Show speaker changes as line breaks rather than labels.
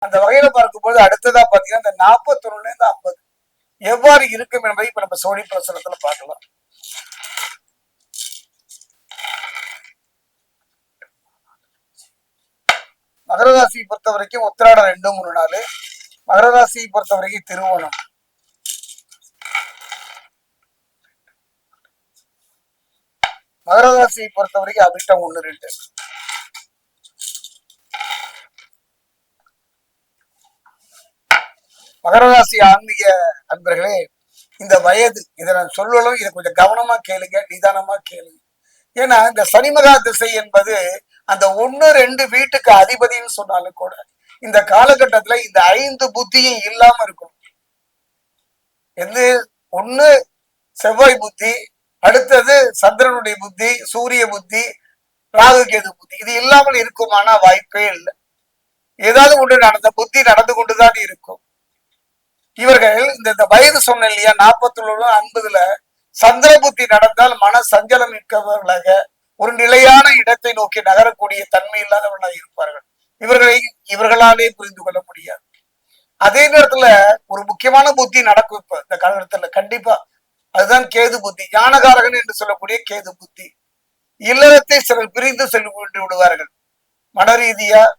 அந்த வகையில பார்க்கும்போது அடுத்ததா பாத்தீங்கன்னா இந்த 41 இருந்து 50 எவ்வாறு இருக்கும் என்பதை இப்ப நம்ம சோழி பிரசனத்துல பார்க்கலாம். மகர ராசியை பொறுத்த வரைக்கும் உத்திராடம் 2, 3, 4. மகர ராசியை பொறுத்த வரைக்கும் திருவோணம், மகர ராசியை பொறுத்த வரைக்கும் அவிட்டம் 1, 2. மகர ராசி ஆன்மீக அன்பர்களே, இந்த வயது இதை நான் சொல்லலும் இதை கொஞ்சம் கவனமா கேளுங்க, நிதானமா கேளுங்க. ஏன்னா இந்த சனிமகா திசை என்பது அந்த 1, 2 வீட்டுக்கு அதிபதினு சொன்னாலும் கூட இந்த காலகட்டத்துல இந்த 5 புத்தியும் இல்லாம இருக்கும். எது? 1 செவ்வாய் புத்தி, அடுத்தது சந்திரனுடைய புத்தி, சூரிய புத்தி, ராகு கேது புத்தி, இது இல்லாமல் இருக்குமானா வாய்ப்பே இல்லை. ஏதாவது ஒன்று நடந்த புத்தி நடந்து கொண்டுதான் இருக்கும். இவர்கள் இந்த வயது சொன்ன இல்லையா, 41, 50 சந்திர புத்தி நடந்தால் மன சஞ்சலம் மிக்கவர்களாக ஒரு நிலையான இடத்தை நோக்கி நகரக்கூடிய தன்மை இல்லாதவர்களாக இருப்பார்கள். இவர்களாலே புரிந்து கொள்ள முடியாது. அதே நேரத்துல ஒரு முக்கியமான புத்தி நடக்கும் இப்ப இந்த காலகட்டத்துல கண்டிப்பா. அதுதான் கேது புத்தி, ஞானகாரகன் என்று சொல்லக்கூடிய கேது புத்தி. இல்லறத்தை சிலர் பிரிந்து சென்று விடுவார்கள். மன ரீதியா